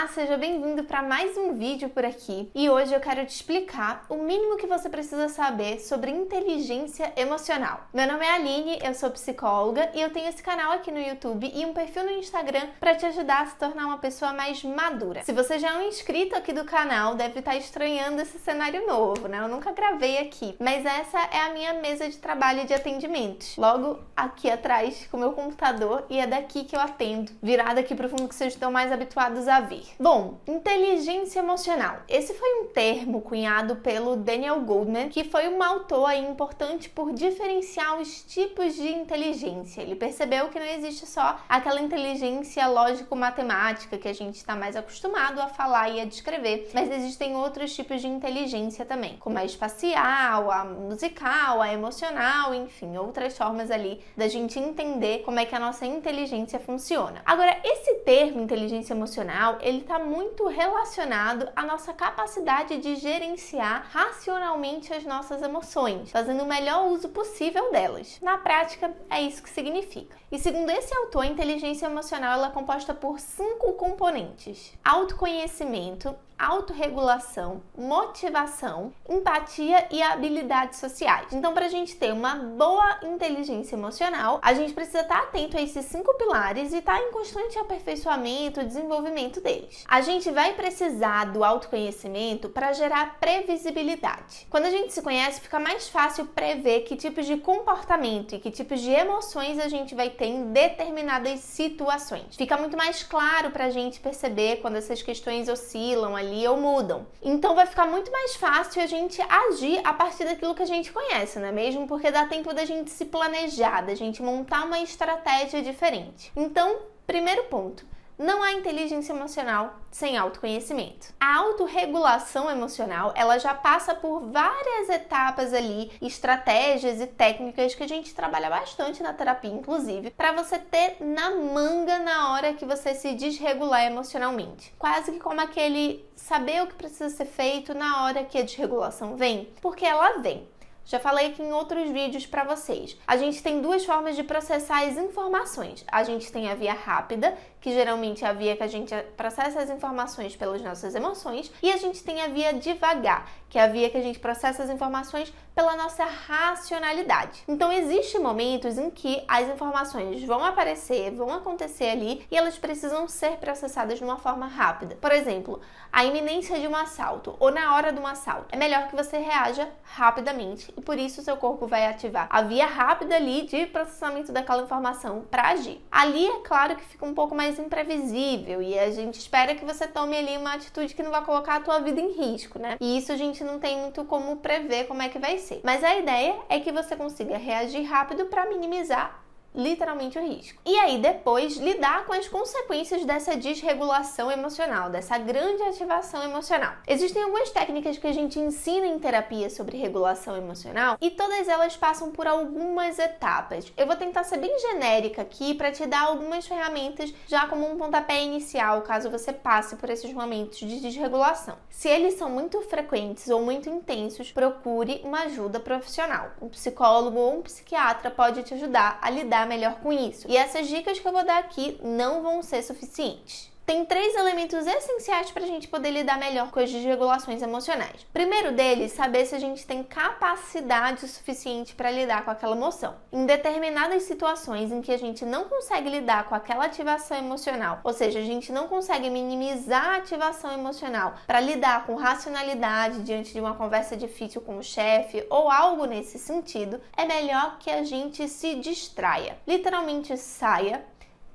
Olá, seja bem-vindo para mais um vídeo por aqui e hoje eu quero te explicar o mínimo que você precisa saber sobre inteligência emocional. Meu nome é Aline, eu sou psicóloga e eu tenho esse canal aqui no YouTube e um perfil no Instagram para te ajudar a se tornar uma pessoa mais madura. Se você já é um inscrito aqui do canal, deve estar estranhando esse cenário novo, né? Eu nunca gravei aqui, mas essa é a minha mesa de trabalho de atendimentos. Logo aqui atrás com o meu computador e é daqui que eu atendo, virada aqui para o fundo que vocês estão mais habituados a ver. Bom, inteligência emocional. Esse foi um termo cunhado pelo Daniel Goleman, que foi um autor aí importante por diferenciar os tipos de inteligência. Ele percebeu que não existe só aquela inteligência lógico-matemática que a gente está mais acostumado a falar e a descrever, mas existem outros tipos de inteligência também, como a espacial, a musical, a emocional, enfim, outras formas ali da gente entender como é que a nossa inteligência funciona. Agora, esse termo inteligência emocional, ele está muito relacionado à nossa capacidade de gerenciar racionalmente as nossas emoções, fazendo o melhor uso possível delas. Na prática, é isso que significa. E segundo esse autor, a inteligência emocional ela é composta por 5 componentes: autoconhecimento, autorregulação, motivação, empatia e habilidades sociais. Então, para a gente ter uma boa inteligência emocional, a gente precisa estar atento a esses 5 pilares e estar em constante aperfeiçoamento e desenvolvimento deles. A gente vai precisar do autoconhecimento para gerar previsibilidade. Quando a gente se conhece, fica mais fácil prever que tipos de comportamento e que tipos de emoções a gente vai ter em determinadas situações. Fica muito mais claro para a gente perceber quando essas questões oscilam ali ou mudam. Então vai ficar muito mais fácil a gente agir a partir daquilo que a gente conhece, não é mesmo? Porque dá tempo da gente se planejar, da gente montar uma estratégia diferente. Então, primeiro ponto: não há inteligência emocional sem autoconhecimento. A autorregulação emocional, ela já passa por várias etapas ali, estratégias e técnicas que a gente trabalha bastante na terapia, inclusive, para você ter na manga na hora que você se desregular emocionalmente. Quase que como aquele saber o que precisa ser feito na hora que a desregulação vem, porque ela vem. Já falei aqui em outros vídeos para vocês. A gente tem 2 formas de processar as informações. A gente tem a via rápida, que geralmente é a via que a gente processa as informações pelas nossas emoções, e a gente tem a via devagar, que é a via que a gente processa as informações pela nossa racionalidade. Então, existem momentos em que as informações vão aparecer, vão acontecer ali, e elas precisam ser processadas de uma forma rápida. Por exemplo, a iminência de um assalto, ou na hora de um assalto. É melhor que você reaja rapidamente, e por isso o seu corpo vai ativar a via rápida ali de processamento daquela informação para agir. Ali é claro que fica um pouco mais imprevisível e a gente espera que você tome ali uma atitude que não vai colocar a tua vida em risco, né? E isso a gente não tem muito como prever como é que vai ser. Mas a ideia é que você consiga reagir rápido para minimizar literalmente o risco. E aí depois lidar com as consequências dessa desregulação emocional, dessa grande ativação emocional. Existem algumas técnicas que a gente ensina em terapia sobre regulação emocional e todas elas passam por algumas etapas. Eu vou tentar ser bem genérica aqui para te dar algumas ferramentas já como um pontapé inicial, caso você passe por esses momentos de desregulação. Se eles são muito frequentes ou muito intensos, procure uma ajuda profissional. Um psicólogo ou um psiquiatra pode te ajudar a lidar melhor com isso. E essas dicas que eu vou dar aqui não vão ser suficientes. Tem 3 elementos essenciais para a gente poder lidar melhor com as desregulações emocionais. Primeiro deles, saber se a gente tem capacidade suficiente para lidar com aquela emoção. Em determinadas situações em que a gente não consegue lidar com aquela ativação emocional, ou seja, a gente não consegue minimizar a ativação emocional para lidar com racionalidade diante de uma conversa difícil com o chefe ou algo nesse sentido, é melhor que a gente se distraia. Literalmente saia,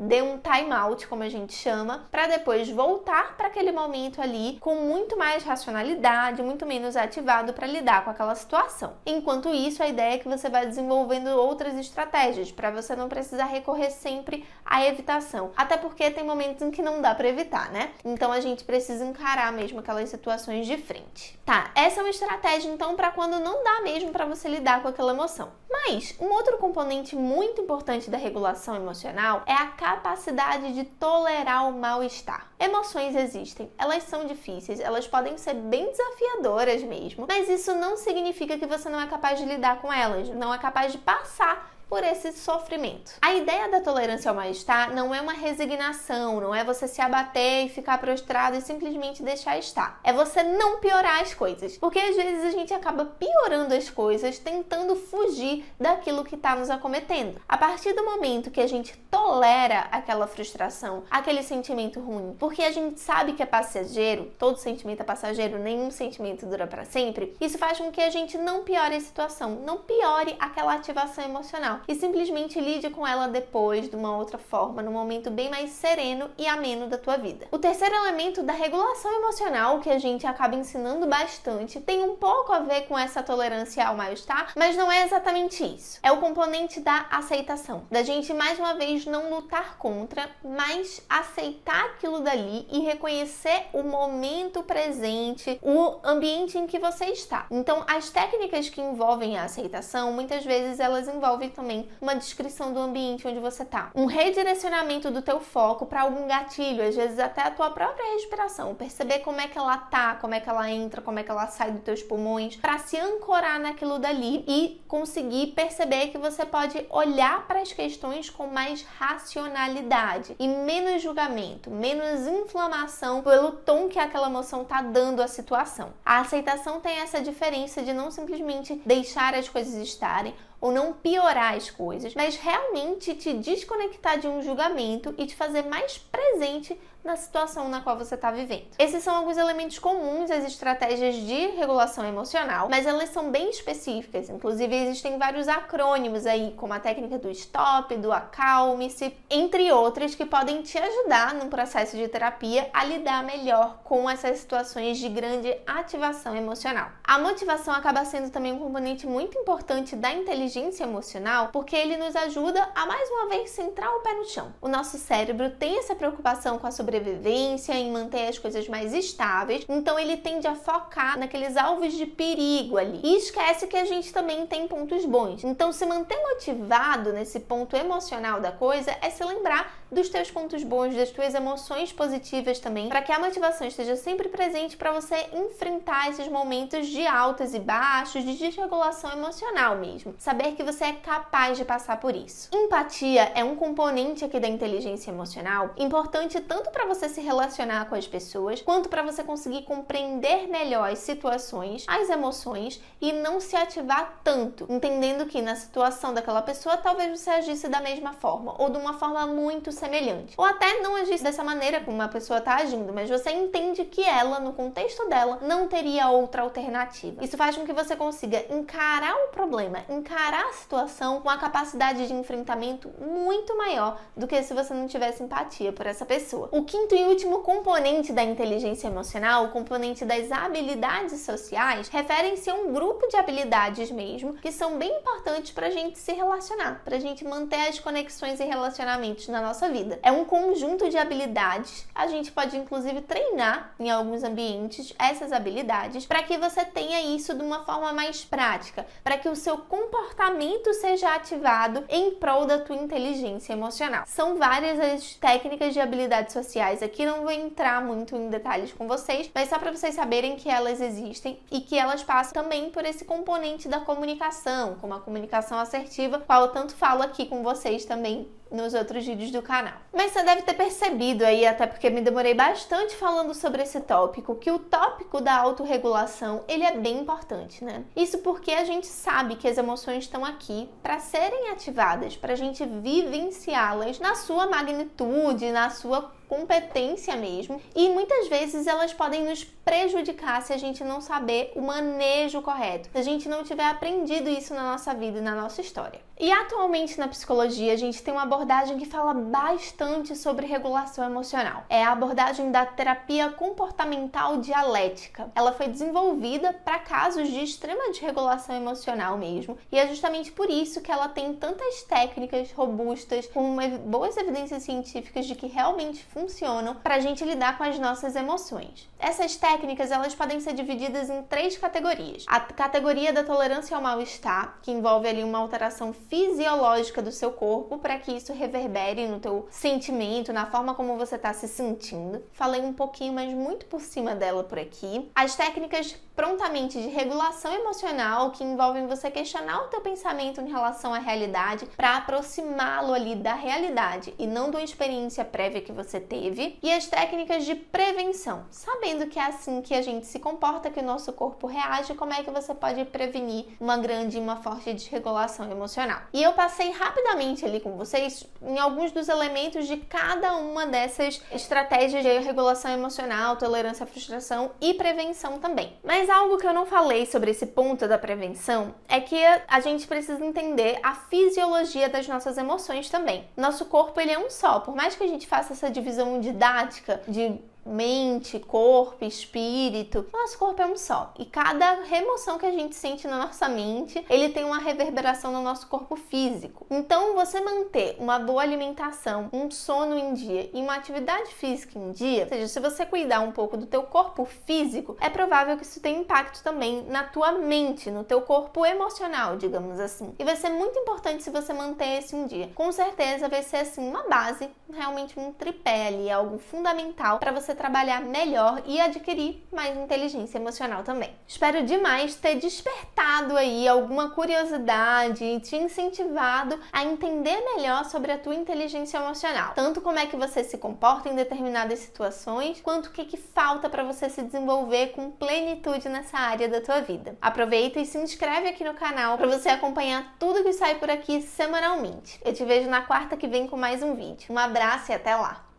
dê um time out, como a gente chama, para depois voltar para aquele momento ali com muito mais racionalidade, muito menos ativado para lidar com aquela situação. Enquanto isso, a ideia é que você vai desenvolvendo outras estratégias para você não precisar recorrer sempre à evitação. Até porque tem momentos em que não dá para evitar, né? Então a gente precisa encarar mesmo aquelas situações de frente. Tá, essa é uma estratégia então para quando não dá mesmo para você lidar com aquela emoção. Mas um outro componente muito importante da regulação emocional é a capacidade de tolerar o mal-estar. Emoções existem, elas são difíceis, elas podem ser bem desafiadoras mesmo, mas isso não significa que você não é capaz de lidar com elas, não é capaz de passar por esse sofrimento. A ideia da tolerância ao mal-estar não é uma resignação, não é você se abater e ficar prostrado e simplesmente deixar estar. É você não piorar as coisas, porque às vezes a gente acaba piorando as coisas tentando fugir daquilo que está nos acometendo. A partir do momento que a gente tolera aquela frustração, aquele sentimento ruim, porque a gente sabe que é passageiro, todo sentimento é passageiro, nenhum sentimento dura para sempre, isso faz com que a gente não piore a situação, não piore aquela ativação emocional e simplesmente lide com ela depois, de uma outra forma, num momento bem mais sereno e ameno da tua vida. O terceiro elemento da regulação emocional, que a gente acaba ensinando bastante, tem um pouco a ver com essa tolerância ao mal-estar, mas não é exatamente isso. É o componente da aceitação, da gente mais uma vez não lutar contra, mas aceitar aquilo dali e reconhecer o momento presente, o ambiente em que você está. Então, as técnicas que envolvem a aceitação, muitas vezes elas envolvem também uma descrição do ambiente onde você está, um redirecionamento do teu foco para algum gatilho, às vezes até a tua própria respiração, perceber como é que ela tá, como é que ela entra, como é que ela sai dos teus pulmões, para se ancorar naquilo dali e conseguir perceber que você pode olhar para as questões com mais racionalidade e menos julgamento, menos inflamação pelo tom que aquela emoção tá dando à situação. A aceitação tem essa diferença de não simplesmente deixar as coisas estarem ou não piorar as coisas, mas realmente te desconectar de um julgamento e te fazer mais presente na situação na qual você está vivendo. Esses são alguns elementos comuns às estratégias de regulação emocional, mas elas são bem específicas. Inclusive, existem vários acrônimos aí, como a técnica do STOP, do acalme-se, entre outras, que podem te ajudar no processo de terapia a lidar melhor com essas situações de grande ativação emocional. A motivação acaba sendo também um componente muito importante da inteligência emocional, porque ele nos ajuda a, mais uma vez, centrar o pé no chão. O nosso cérebro tem essa preocupação com a sobrevivência, em manter as coisas mais estáveis, então ele tende a focar naqueles alvos de perigo ali e esquece que a gente também tem pontos bons. Então, se manter motivado nesse ponto emocional da coisa é se lembrar dos teus pontos bons, das tuas emoções positivas também, para que a motivação esteja sempre presente para você enfrentar esses momentos de altos e baixos, de desregulação emocional mesmo. Saber que você é capaz de passar por isso. Empatia é um componente aqui da inteligência emocional importante tanto para você se relacionar com as pessoas, quanto para você conseguir compreender melhor as situações, as emoções e não se ativar tanto, entendendo que na situação daquela pessoa talvez você agisse da mesma forma ou de uma forma muito semelhante, ou até não agisse dessa maneira como uma pessoa está agindo, mas você entende que ela, no contexto dela, não teria outra alternativa. Isso faz com que você consiga encarar o problema, encarar a situação com a capacidade de enfrentamento muito maior do que se você não tivesse empatia por essa pessoa. O quinto e último componente da inteligência emocional, o componente das habilidades sociais, referem-se a um grupo de habilidades mesmo, que são bem importantes para a gente se relacionar, para a gente manter as conexões e relacionamentos na nossa vida. É um conjunto de habilidades, a gente pode inclusive treinar em alguns ambientes essas habilidades para que você tenha isso de uma forma mais prática, para que o seu comportamento seja ativado em prol da tua inteligência emocional. São várias as técnicas de habilidades sociais, aqui não vou entrar muito em detalhes com vocês, mas só para vocês saberem que elas existem e que elas passam também por esse componente da comunicação, como a comunicação assertiva, qual eu tanto falo aqui com vocês também nos outros vídeos do canal. Mas você deve ter percebido aí, até porque me demorei bastante falando sobre esse tópico, que o tópico da autorregulação, ele é bem importante, né? Isso porque a gente sabe que as emoções estão aqui para serem ativadas, para a gente vivenciá-las na sua magnitude, na sua competência mesmo, e muitas vezes elas podem nos prejudicar se a gente não saber o manejo correto, se a gente não tiver aprendido isso na nossa vida e na nossa história. E atualmente na psicologia a gente tem uma abordagem que fala bastante sobre regulação emocional. É a abordagem da terapia comportamental dialética. Ela foi desenvolvida para casos de extrema desregulação emocional mesmo, e é justamente por isso que ela tem tantas técnicas robustas, com boas evidências científicas de que realmente funcionam para a gente lidar com as nossas emoções. Essas técnicas, elas podem ser divididas em 3 categorias. A categoria da tolerância ao mal-estar, que envolve ali uma alteração fisiológica do seu corpo para que isso reverbere no teu sentimento, na forma como você está se sentindo. Falei um pouquinho, mas muito por cima dela por aqui. As técnicas prontamente de regulação emocional, que envolvem você questionar o teu pensamento em relação à realidade para aproximá-lo ali da realidade e não de uma experiência prévia que você teve. E as técnicas de prevenção, sabendo que é assim que a gente se comporta, que o nosso corpo reage, como é que você pode prevenir uma grande e uma forte desregulação emocional. E eu passei rapidamente ali com vocês em alguns dos elementos de cada uma dessas estratégias de regulação emocional, tolerância à frustração e prevenção também. Mas algo que eu não falei sobre esse ponto da prevenção é que a gente precisa entender a fisiologia das nossas emoções também. Nosso corpo, ele é um só. Por mais que a gente faça essa divisão didática de mente, corpo, espírito, nosso corpo é um só. E cada remoção que a gente sente na nossa mente, ele tem uma reverberação no nosso corpo físico. Então, você manter uma boa alimentação, um sono em dia e uma atividade física em dia, ou seja, se você cuidar um pouco do teu corpo físico, é provável que isso tenha impacto também na tua mente, no teu corpo emocional, digamos assim. E vai ser muito importante se você manter isso em dia. Com certeza vai ser assim uma base, realmente um tripé ali, algo fundamental para você trabalhar melhor e adquirir mais inteligência emocional também. Espero demais ter despertado aí alguma curiosidade e te incentivado a entender melhor sobre a tua inteligência emocional. Tanto como é que você se comporta em determinadas situações, quanto o que falta para você se desenvolver com plenitude nessa área da tua vida. Aproveita e se inscreve aqui no canal para você acompanhar tudo que sai por aqui semanalmente. Eu te vejo na quarta que vem com mais um vídeo. Um abraço e até lá!